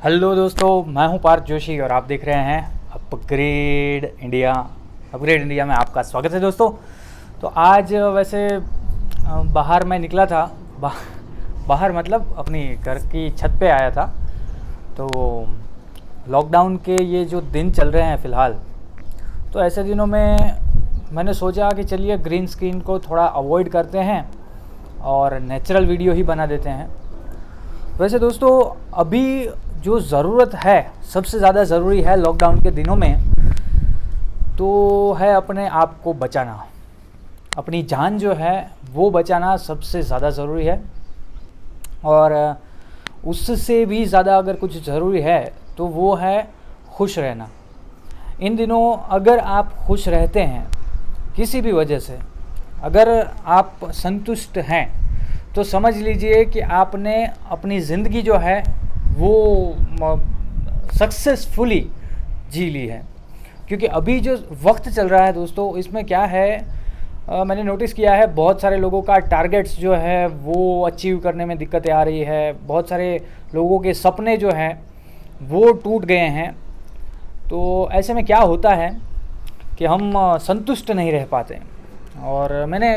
Hello दोस्तों, मैं हूं पार्थ जोशी और आप देख रहे हैं अपग्रेड इंडिया में आपका स्वागत है दोस्तों। तो आज वैसे बाहर मैं निकला था। बाहर मतलब अपनी घर की छत पे आया था। तो लॉकडाउन के ये जो दिन चल रहे हैं फ़िलहाल, तो ऐसे दिनों में मैंने सोचा कि चलिए ग्रीन स्क्रीन को थोड़ा अवॉइड करते हैं और नेचुरल वीडियो ही बना देते हैं। वैसे दोस्तों, अभी जो ज़रूरत है, सबसे ज़्यादा ज़रूरी है लॉकडाउन के दिनों में, तो है अपने आप को बचाना। अपनी जान जो है वो बचाना सबसे ज़्यादा ज़रूरी है। और उससे भी ज़्यादा अगर कुछ ज़रूरी है तो वो है खुश रहना। इन दिनों अगर आप खुश रहते हैं किसी भी वजह से, अगर आप संतुष्ट हैं, तो समझ लीजिए कि आपने अपनी ज़िंदगी जो है वो सक्सेसफुली जी ली है। क्योंकि अभी जो वक्त चल रहा है दोस्तों, इसमें क्या है, मैंने नोटिस किया है बहुत सारे लोगों का टारगेट्स जो है वो अचीव करने में दिक्कतें आ रही है। बहुत सारे लोगों के सपने जो हैं वो टूट गए हैं। तो ऐसे में क्या होता है कि हम संतुष्ट नहीं रह पाते। और मैंने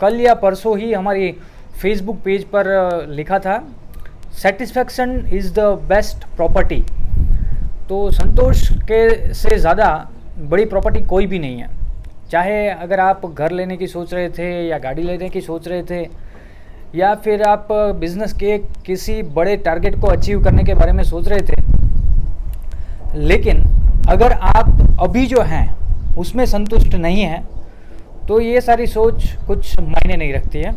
कल या परसों ही हमारी फेसबुक पेज पर लिखा था, satisfaction is the best property. तो संतोष के से ज़्यादा बड़ी प्रॉपर्टी कोई भी नहीं है। चाहे अगर आप घर लेने की सोच रहे थे या गाड़ी लेने की सोच रहे थे, या फिर आप बिज़नेस के किसी बड़े टारगेट को अचीव करने के बारे में सोच रहे थे, लेकिन अगर आप अभी जो हैं उसमें संतुष्ट नहीं हैं, तो ये सारी सोच कुछ मायने नहीं रखती है।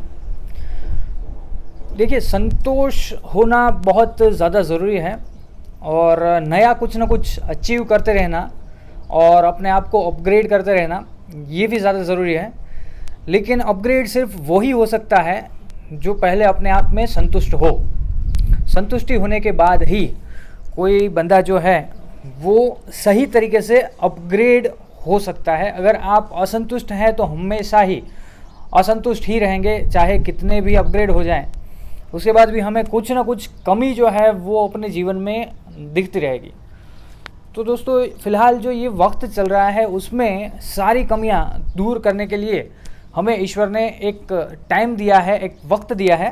देखिए, संतोष होना बहुत ज़्यादा ज़रूरी है और नया कुछ ना कुछ अचीव करते रहना और अपने आप को अपग्रेड करते रहना, ये भी ज़्यादा ज़रूरी है। लेकिन अपग्रेड सिर्फ वही हो सकता है जो पहले अपने आप में संतुष्ट हो। संतुष्टि होने के बाद ही कोई बंदा जो है वो सही तरीके से अपग्रेड हो सकता है। अगर आप असंतुष्ट हैं तो हमेशा ही असंतुष्ट ही रहेंगे, चाहे कितने भी अपग्रेड हो जाएं। उसके बाद भी हमें कुछ ना कुछ कमी जो है वो अपने जीवन में दिखती रहेगी। तो दोस्तों, फ़िलहाल जो ये वक्त चल रहा है उसमें सारी कमियां दूर करने के लिए हमें ईश्वर ने एक टाइम दिया है, एक वक्त दिया है,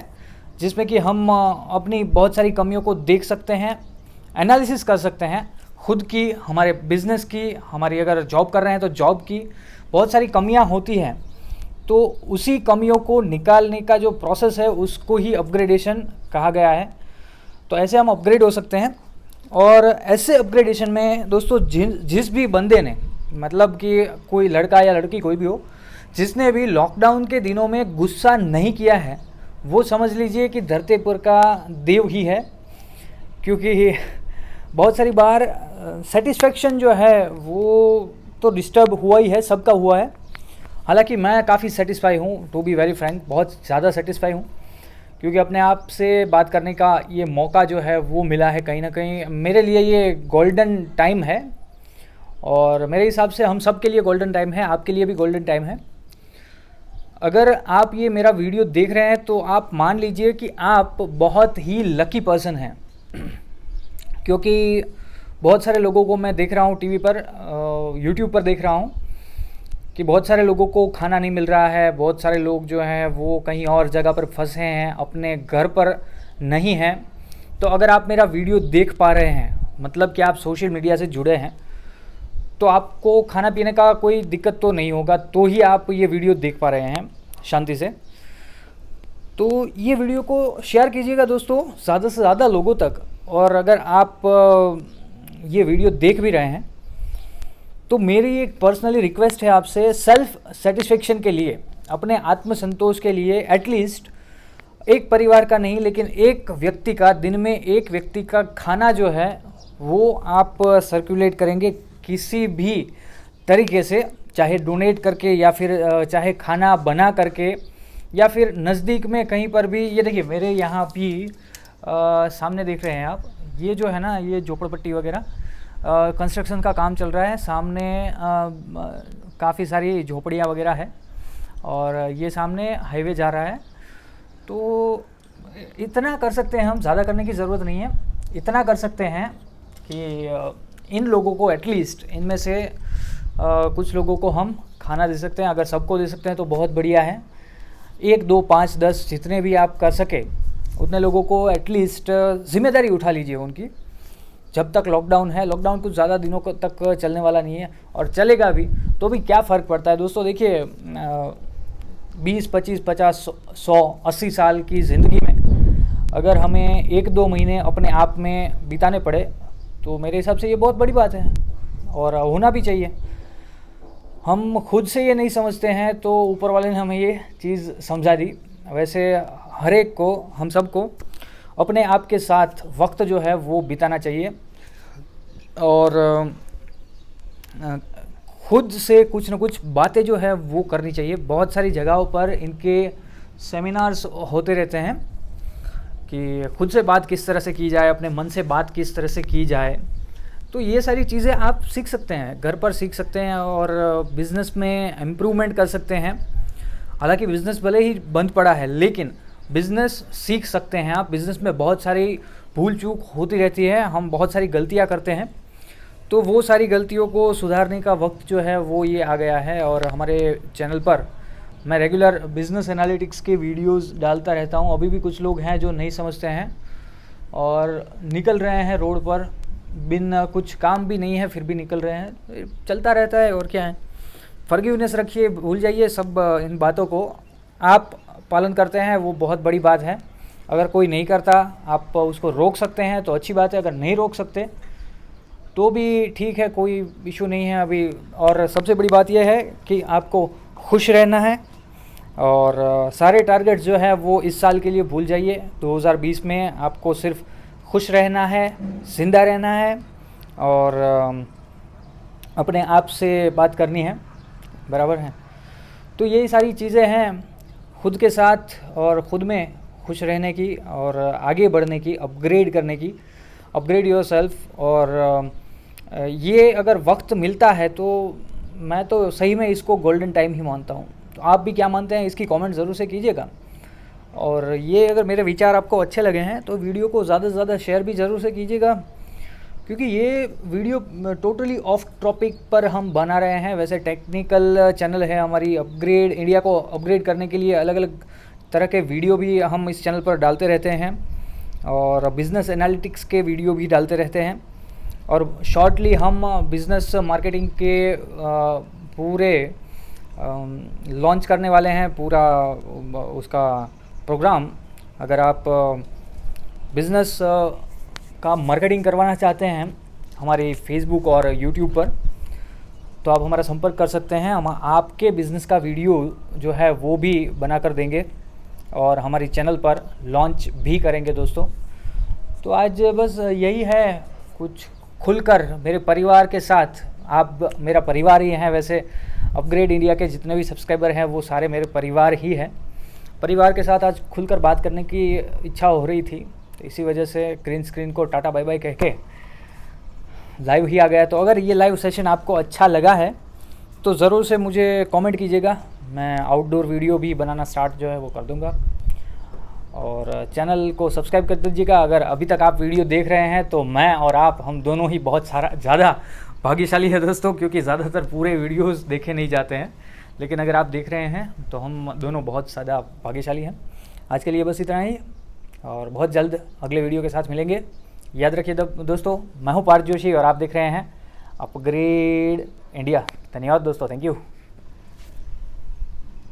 जिसमें कि हम अपनी बहुत सारी कमियों को देख सकते हैं, एनालिसिस कर सकते हैं खुद की, हमारे बिज़नेस की, हमारी अगर जॉब कर रहे हैं तो जॉब की बहुत सारी कमियां होती हैं। तो उसी कमियों को निकालने का जो प्रोसेस है उसको ही अपग्रेडेशन कहा गया है। तो ऐसे हम अपग्रेड हो सकते हैं। और ऐसे अपग्रेडेशन में दोस्तों, जिस भी बंदे ने, मतलब कि कोई लड़का या लड़की कोई भी हो, जिसने भी लॉकडाउन के दिनों में गुस्सा नहीं किया है, वो समझ लीजिए कि धरती पर का देव ही है। क्योंकि बहुत सारी बार सेटिस्फेक्शन जो है वो तो डिस्टर्ब हुआ ही है, सबका हुआ है। हालांकि मैं काफ़ी सेटिस्फाई हूँ, टू बी वेरी फ्रैंक, बहुत ज़्यादा सेटिस्फाई हूँ। क्योंकि अपने आप से बात करने का ये मौका जो है वो मिला है। कहीं ना कहीं मेरे लिए ये गोल्डन टाइम है और मेरे हिसाब से हम सब के लिए गोल्डन टाइम है, आपके लिए भी गोल्डन टाइम है। अगर आप ये मेरा वीडियो देख रहे हैं तो आप मान लीजिए कि आप बहुत ही लकी पर्सन हैं। क्योंकि बहुत सारे लोगों को मैं देख रहा हूँ टीवी पर, यूट्यूब पर देख रहा हूँ कि बहुत सारे लोगों को खाना नहीं मिल रहा है। बहुत सारे लोग जो हैं वो कहीं और जगह पर फंसे हैं, अपने घर पर नहीं हैं। तो अगर आप मेरा वीडियो देख पा रहे हैं, मतलब कि आप सोशल मीडिया से जुड़े हैं, तो आपको खाना पीने का कोई दिक्कत तो नहीं होगा, तो ही आप ये वीडियो देख पा रहे हैं शांति से। तो ये वीडियो को शेयर कीजिएगा दोस्तों, ज़्यादा से ज़्यादा लोगों तक। और अगर आप ये वीडियो देख भी रहे हैं तो मेरी एक पर्सनली रिक्वेस्ट है आपसे, सेल्फ सेटिस्फेक्शन के लिए, अपने आत्मसंतोष के लिए, एटलीस्ट एक परिवार का नहीं लेकिन एक व्यक्ति का, दिन में एक व्यक्ति का खाना जो है वो आप सर्कुलेट करेंगे किसी भी तरीके से, चाहे डोनेट करके या फिर चाहे खाना बना करके, या फिर नज़दीक में कहीं पर भी। ये देखिए मेरे यहाँ भी सामने देख रहे हैं आप, ये जो है ना, ये झोपड़पट्टी वगैरह कंस्ट्रक्शन का काम चल रहा है। सामने काफ़ी सारी झोपड़ियाँ वगैरह है और ये सामने हाईवे जा रहा है। तो इतना कर सकते हैं हम, ज़्यादा करने की ज़रूरत नहीं है। इतना कर सकते हैं कि इन लोगों को एटलीस्ट इनमें से कुछ लोगों को हम खाना दे सकते हैं। अगर सबको दे सकते हैं तो बहुत बढ़िया है। 1, 2, 5, 10 जितने भी आप कर सके उतने लोगों को एटलीस्ट ज़िम्मेदारी उठा लीजिए उनकी। जब तक लॉकडाउन है, लॉकडाउन कुछ ज़्यादा दिनों तक चलने वाला नहीं है, और चलेगा भी तो भी क्या फ़र्क पड़ता है दोस्तों। देखिए 20, 25, 50, 100, 80 साल की ज़िंदगी में अगर हमें 1-2 महीने अपने आप में बिताने पड़े तो मेरे हिसाब से ये बहुत बड़ी बात है और होना भी चाहिए। हम खुद से ये नहीं समझते हैं तो ऊपर वाले ने हमें ये चीज़ समझा दी। वैसे हर एक को, हम सबको अपने आप के साथ वक्त जो है वो बिताना चाहिए और खुद से कुछ न कुछ बातें जो है वो करनी चाहिए। बहुत सारी जगहों पर इनके सेमिनार्स होते रहते हैं कि खुद से बात किस तरह से की जाए, अपने मन से बात किस तरह से की जाए। तो ये सारी चीज़ें आप सीख सकते हैं, घर पर सीख सकते हैं और बिज़नेस में इम्प्रूवमेंट कर सकते हैं। हालांकि बिज़नेस भले ही बंद पड़ा है लेकिन बिज़नेस सीख सकते हैं आप। बिज़नेस में बहुत सारी भूल चूक होती रहती है, हम बहुत सारी गलतियां करते हैं, तो वो सारी गलतियों को सुधारने का वक्त जो है वो ये आ गया है। और हमारे चैनल पर मैं रेगुलर बिज़नेस एनालिटिक्स के वीडियोस डालता रहता हूँ। अभी भी कुछ लोग हैं जो नहीं समझते हैं और निकल रहे हैं रोड पर, बिन कुछ काम भी नहीं है फिर भी निकल रहे हैं। चलता रहता है और क्या है। फॉरगिवनेस रखिए, भूल जाइए सब इन बातों को। आप पालन करते हैं वो बहुत बड़ी बात है। अगर कोई नहीं करता आप उसको रोक सकते हैं तो अच्छी बात है, अगर नहीं रोक सकते तो भी ठीक है, कोई इशू नहीं है अभी। और सबसे बड़ी बात यह है कि आपको खुश रहना है और सारे टारगेट जो है वो इस साल के लिए भूल जाइए। 2020 में आपको सिर्फ खुश रहना है, जिंदा रहना है और अपने आप से बात करनी है, बराबर है। तो यही सारी चीज़ें हैं, खुद के साथ और ख़ुद में खुश रहने की और आगे बढ़ने की, अपग्रेड करने की, अपग्रेड योरसेल्फ। और ये अगर वक्त मिलता है तो मैं तो सही में इसको गोल्डन टाइम ही मानता हूँ। तो आप भी क्या मानते हैं इसकी कमेंट ज़रूर से कीजिएगा। और ये अगर मेरे विचार आपको अच्छे लगे हैं तो वीडियो को ज़्यादा से ज़्यादा शेयर भी ज़रूर से कीजिएगा, क्योंकि ये वीडियो टोटली ऑफ टॉपिक पर हम बना रहे हैं। वैसे टेक्निकल चैनल है हमारी, अपग्रेड इंडिया को अपग्रेड करने के लिए अलग अलग तरह के वीडियो भी हम इस चैनल पर डालते रहते हैं और बिज़नेस एनालिटिक्स के वीडियो भी डालते रहते हैं। और शॉर्टली हम बिज़नेस मार्केटिंग के पूरे लॉन्च करने वाले हैं, पूरा उसका प्रोग्राम। अगर आप बिज़नेस का मार्केटिंग करवाना चाहते हैं हमारी फेसबुक और यूट्यूब पर तो आप हमारा संपर्क कर सकते हैं। हम आपके बिज़नेस का वीडियो जो है वो भी बना कर देंगे और हमारी चैनल पर लॉन्च भी करेंगे दोस्तों। तो आज बस यही है, कुछ खुलकर मेरे परिवार के साथ, आप मेरा परिवार ही हैं। वैसे अपग्रेड इंडिया के जितने भी सब्सक्राइबर हैं वो सारे मेरे परिवार ही हैं। परिवार के साथ आज खुलकर बात करने की इच्छा हो रही थी, तो इसी वजह से ग्रीन स्क्रीन को टाटा बाय बाय कह के लाइव ही आ गया। तो अगर ये लाइव सेशन आपको अच्छा लगा है तो ज़रूर से मुझे कमेंट कीजिएगा, मैं आउटडोर वीडियो भी बनाना स्टार्ट जो है वो कर दूंगा। और चैनल को सब्सक्राइब कर दीजिएगा। अगर अभी तक आप वीडियो देख रहे हैं तो मैं और आप, हम दोनों ही बहुत ज़्यादा भाग्यशाली है दोस्तों, क्योंकि ज़्यादातर पूरे वीडियोस देखे नहीं जाते हैं। लेकिन अगर आप देख रहे हैं तो हम दोनों बहुत ज़्यादा भाग्यशाली हैं। आज के लिए बस इतना ही और बहुत जल्द अगले वीडियो के साथ मिलेंगे। याद रखिए दोस्तों, मैं हूँ पार्थ जोशी और आप देख रहे हैं अपग्रेड इंडिया। धन्यवाद दोस्तों, थैंक यू।